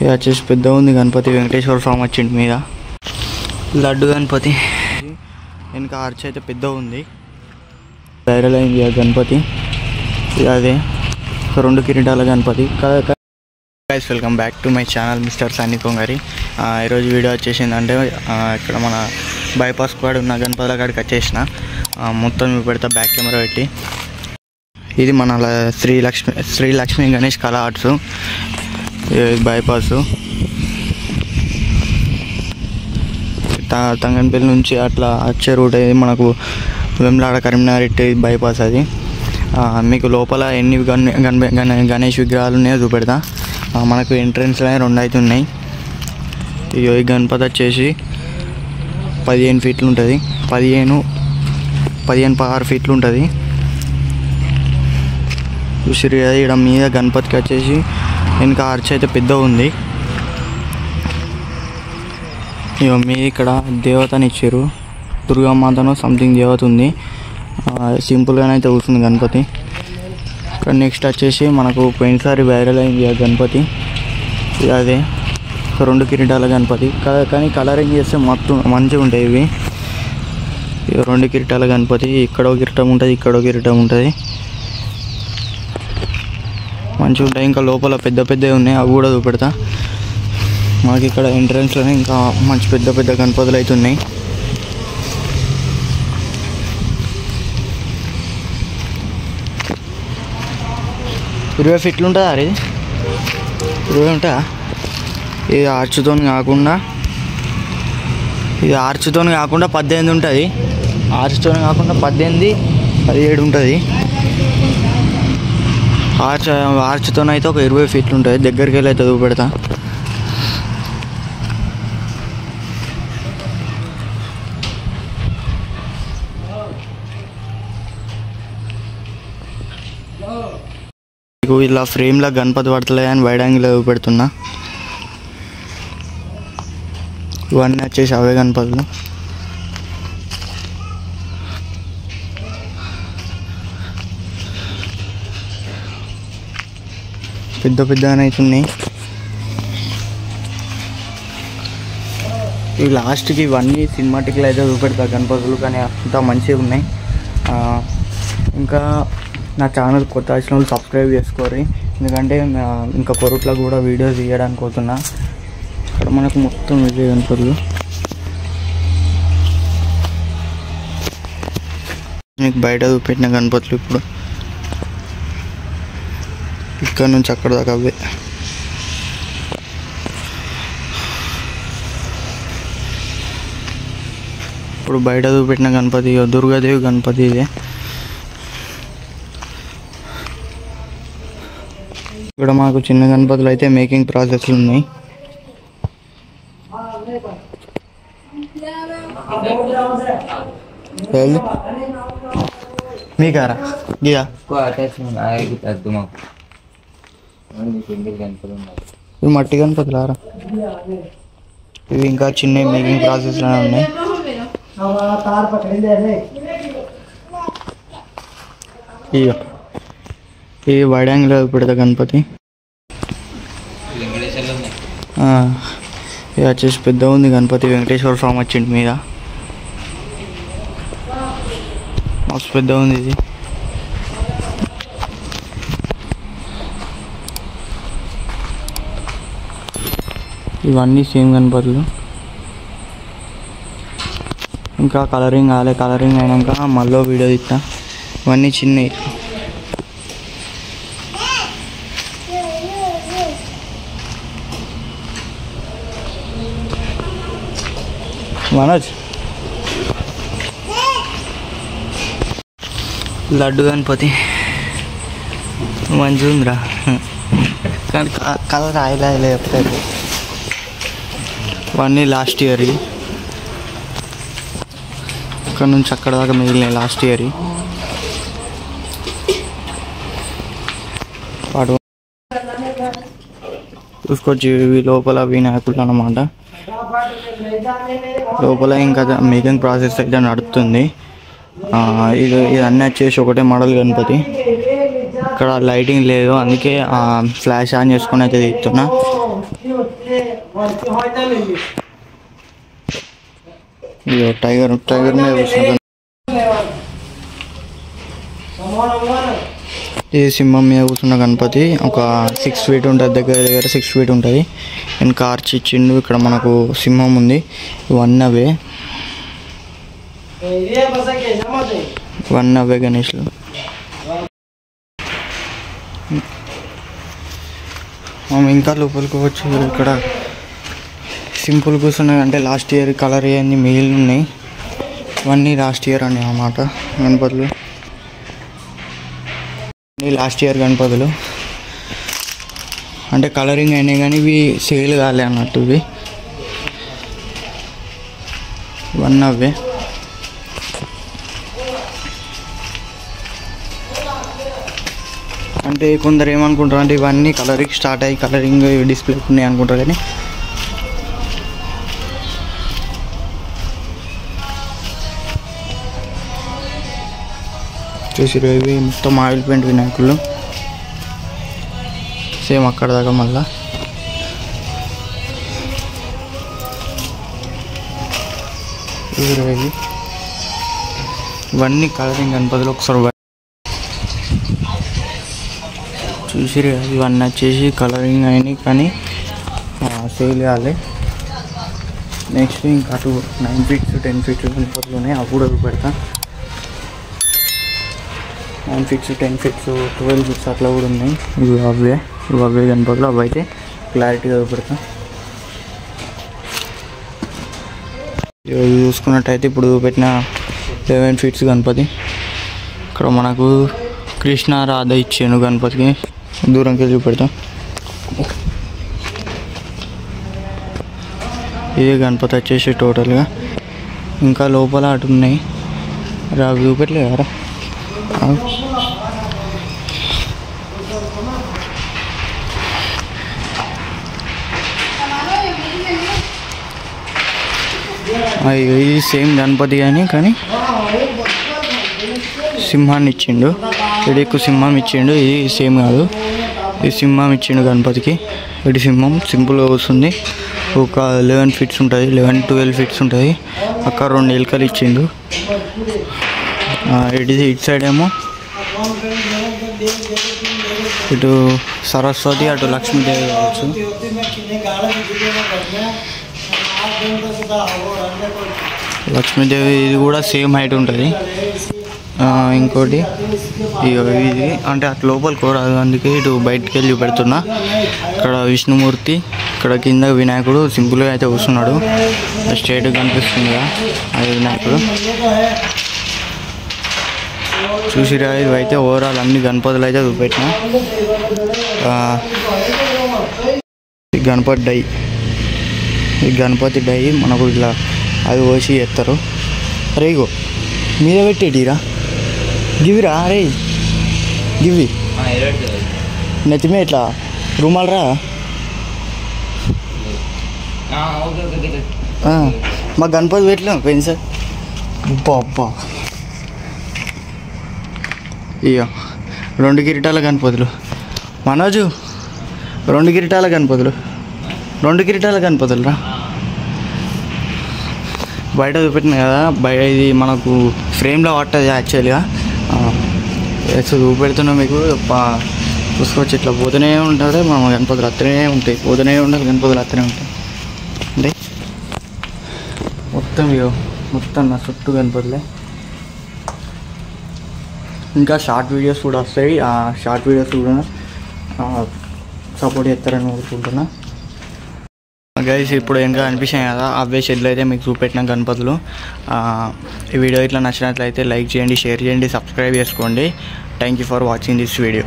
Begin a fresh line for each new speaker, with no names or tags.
ఇది వచ్చేసి పెద్ద ఉంది గణపతి. వెంకటేశ్వర స్వామి వచ్చింది మీద. లడ్డు గణపతి వెనక ఆర్చ్ అయితే పెద్ద ఉంది. వైరల్ అయింది ఆ గణపతి. అదే 2 కిరీటాల Ganapati. Guys welcome back to my channel mister Sunny Kongari. ఈరోజు వీడియో వచ్చేసిందంటే ఇక్కడ మన బైపాస్ కాడ ఉన్న గణపతుల కాడికి వచ్చేసిన. మొత్తం పెడతా బ్యాక్ కెమెరా పెట్టి. ఇది మన శ్రీ లక్ష్మీ గణేష్ కళా ఆర్ట్స్ బైపాస్. తంగన్పల్లి నుంచి అట్లా వచ్చే రూట్ అది మనకు వెమ్లాడ కరీంనగర్ ఇట్టే బైపాస్ అది. మీకు లోపల ఎన్ని గణేష్ విగ్రహాలు ఉన్నాయో చూపెడతా. మనకు ఎంట్రన్స్లో 2 అయితే ఉన్నాయి. ఈ గణపతి వచ్చేసి 15 ఫీట్లు ఉంటుంది. 15-16 ఫీట్లు ఉంటుంది. చూసిరు కదా ఇక్కడ మీద గణపతికి వచ్చేసి వెనక ఆర్చ్ అయితే పెద్ద ఉంది. ఇక మీద ఇక్కడ దేవతని ఇచ్చారు. దుర్గామాతను సంథింగ్ దేవత ఉంది. సింపుల్గానే అయితే కూర్చుంది గణపతి. ఇక్కడ నెక్స్ట్ వచ్చేసి మనకు పోయినసారి వైరల్ అయింది ఆ గణపతి. అదే 2 కిరీటాల గణపతి. కానీ కలరింగ్ చేస్తే మొత్తం మంచిగా ఉంటాయి ఇవి. 2 కిరీటాల గణపతి. ఇక్కడో కిరీటం ఉంటుంది, ఇక్కడో కిరీటం ఉంటుంది. మంచిగా ఉంటాయి. ఇంకా లోపల పెద్ద పెద్దవి ఉన్నాయి, అవి కూడా చూపెడతా. మాకు ఇక్కడ ఎంట్రన్స్లోనే ఇంకా మంచి పెద్ద పెద్ద గణపతులు అయితే ఉన్నాయి. ఇరవై ఫీట్లు ఉంటుందా? అరే 20 ఉంటుందా? ఇది ఆర్చ్తో కాకుండా 18 ఉంటుంది. ఆర్చ్తో కాకుండా 18-17 ఉంటుంది. ఆర్చ్తో అయితే ఒక 20 ఫీట్లు ఉంటుంది. దగ్గరికి వెళ్ళి అయితే చూపెడతా. ఇలా ఫ్రేమ్లో గణపతి పడతలే అని వైడ్ యాంగిల్లో చూపెడుతున్నా. ఇవన్నీ వచ్చేసి అవే గణపతులు. పెద్ద పెద్దగానే అవుతున్నాయి. ఇవి లాస్ట్కి ఇవన్నీ సినిమాటిక్లో అయితే చూపెడతా గణపతులు. కానీ అంత మంచిగా ఉన్నాయి. ఇంకా నా ఛానల్ కొత్త వచ్చిన వాళ్ళు సబ్స్క్రైబ్ చేసుకోరు. ఎందుకంటే ఇంకా కొరట్లో కూడా వీడియోస్ తీయడానికి పోతున్నా. ఇక్కడ మనకు మొత్తం ఇదే గణపతులు. మీకు బయట చూపెట్టిన గణపతులు ఇప్పుడు ఇక్కడ నుంచి అక్కడ దాకా అవే. ఇప్పుడు బయట చూపెట్టిన గణపతి దుర్గాదేవి గణపతి ఇదే. ఇక్కడ మాకు చిన్న గణపతులు అయితే మేకింగ్ ప్రాసెస్లు ఉన్నాయి. మీకారా గియా ఇవి మట్టి గణపతులారా. ఇవి ఇంకా చిన్న మేకింగ్ ప్రాసెస్లోనే ఉన్నాయి. ఇది వైడ్ యాంగిల్ పెడతా గణపతి. ఇది వచ్చేసి పెద్ద ఉంది గణపతి. వెంకటేశ్వర స్వామి వచ్చింది మీద. మస్తు పెద్ద ఉంది ఇది. ఇవన్నీ సేమ్ గణపతులు. ఇంకా కలరింగ్ కాలే. కలరింగ్ అయినాక మళ్ళీ వీడియో తీస్తా. ఇవన్నీ చిన్నవి. మనోజ్ లడ్డు గణపతి మంచిగా ఉందిరా. కానీ కలర్ ఆయిలే చెప్తారు. ఇవన్నీ లాస్ట్ ఇయర్. ఇక్కడ నుంచి అక్కడ దాకా మిగిలినాయి లాస్ట్ ఇయర్. వాడు చూసుకోవచ్చు. ఇవి లోపల వినాయకులు అన్నమాట. లోపల ఇంకా మేకింగ్ ప్రాసెస్ అయితే నడుస్తుంది. ఇదన్నీ వచ్చేసి ఒకటే మోడల్ గణపతి. ఇక్కడ లైటింగ్ లేదు, అందుకే ఫ్లాష్ ఆన్ చేసుకొని అయితే తీస్తున్నా. టైగర్ మీద కూర్చున్నాడు. ఈ సింహం మీద కూర్చున్న గణపతి ఒక 6 feet ఉంటుంది, దగ్గర 6 feet ఉంటుంది. వెనక ఆర్చ్ ఇచ్చిండు. ఇక్కడ మనకు సింహం ఉంది. ఇవన్నీ అవే గణేష్లు. ఇంకా లోపలికి వచ్చి ఇక్కడ సింపుల్ కూర్చున్నాయి. అంటే లాస్ట్ ఇయర్ కలర్ అయ్యింది, మిగిలిన ఉన్నాయి. ఇవన్నీ లాస్ట్ ఇయర్ అని అన్నమాట గణపతులు. లాస్ట్ ఇయర్ గణపతులు అంటే కలరింగ్ అయినాయి కానీ ఇవి సేల్ కాలే అన్నట్టు. ఇవన్నీ అవే. అంటే కొందరు ఏమనుకుంటారు అంటే ఇవన్నీ కలరింగ్ స్టార్ట్ అయ్యి కలరింగ్ డిస్ప్లే ఉన్నాయి అనుకుంటారు. కానీ చూసిరు ఇవి మొత్తం ఆయిల్ పెయింట్ వినాయకులు. సేమ్ అక్కడ దాకా మళ్ళా ఇవన్నీ కలరింగ్ గణపతులు. ఒకసారి చూసిరు ఇవన్నీ వచ్చేసి కలరింగ్ అయినాయి కానీ సేల్ కాలే. నెక్స్ట్ ఇంకా అటు 9 feet 10 feet గణపతులు ఉన్నాయి. అవి కూడా పెడతా. 9 feet 10 feet 12 feet అట్లా కూడా ఉన్నాయి. ఇవి అవే గణపతులు. అవి అయితే క్లారిటీగా పెడతా. ఇవి చూసుకున్నట్టయితే ఇప్పుడు పెట్టిన 11 feet గణపతి. ఇక్కడ మనకు కృష్ణ రాధ ఇచ్చాను గణపతికి. దూరంకి వెళ్ళి చూపెడతాం. ఇదే గణపతి వచ్చేసి టోటల్గా. ఇంకా లోపల అటు ఉన్నాయి. అవి చూపెట్టలేదు కదా. ఇది సేమ్ గణపతి కానీ సింహాన్ని ఇచ్చిండు. ఎక్కువ సింహం ఇచ్చిండు. ఇది సేమ్ కాదు. ఇది సింహం ఇచ్చిండు గణపతికి. ఇది సింహం సింపుల్గా వస్తుంది. ఒక 11 feet ఉంటుంది, 11-12 feet ఉంటుంది. అక్కడ 2 ఎలుకలు ఇచ్చిండు. ఇటు సైడ్ ఏమో ఇటు సరస్వతి, అటు లక్ష్మీదేవి కావచ్చు. లక్ష్మీదేవి ఇది కూడా సేమ్ హైట్ ఉంటుంది. ఇంకోటి ఇది అంటే అటు లోపలికి రాదు, అందుకే ఇటు బయటికి వెళ్ళి చూపెడుతున్నా. ఇక్కడ విష్ణుమూర్తి, ఇక్కడ కింద వినాయకుడు సింపుల్గా అయితే కూర్చున్నాడు. స్ట్రైట్గా కనిపిస్తుంది కదా అది వినాయకుడు. చూసిరా ఇవైతే ఓవరాల్ అన్ని గణపతులు అయితే చూపెట్టిన. గణపతి డై, ఈ గణపతి డై మనకు ఇట్లా అది పోసి చేస్తారు. అరే ఇగో మీద పెట్టేటిరా గివిరా. అరే గివి నెత్తిమే ఇట్లా రూమాలు రా. మా గణపతి పెట్టలేము పోయింది సార్. అబ్బా ఇయ్యో 2 కిరీటాల గణపతులు. మనోజు 2 కిరీటాల గణపతులు, 2 కిరీటాల గణపతులు రా. బయట చూపెట్టిన కదా, ఇది మనకు ఫ్రేమ్లో పట్టదు యాక్చువల్గా. చూపెడుతున్నాం మీకు. చూసుకోవచ్చు ఇట్లా పోతూనే ఉంటుంది. మన గణపతులు అత్తనే ఉంటాయి, పోతూనే ఉండాలి. గణపతులు అత్తనే ఉంటాయి. అంటే మొత్తం నా చుట్టూ గణపతులే. ఇంకా షార్ట్ వీడియోస్ కూడా వస్తాయి. ఆ షార్ట్ వీడియోస్ కూడా సపోర్ట్ చేస్తారని కోరుకుంటున్నా. గైస్ ఇప్పుడు ఇంకా అనిపించాయి కదా అవే షెడ్లు అయితే మీకు చూపెట్టిన గణపతులు. ఈ వీడియో ఇట్లా నచ్చినట్లయితే లైక్ చేయండి, షేర్ చేయండి, సబ్స్క్రైబ్ చేసుకోండి. Thank you for watching this video.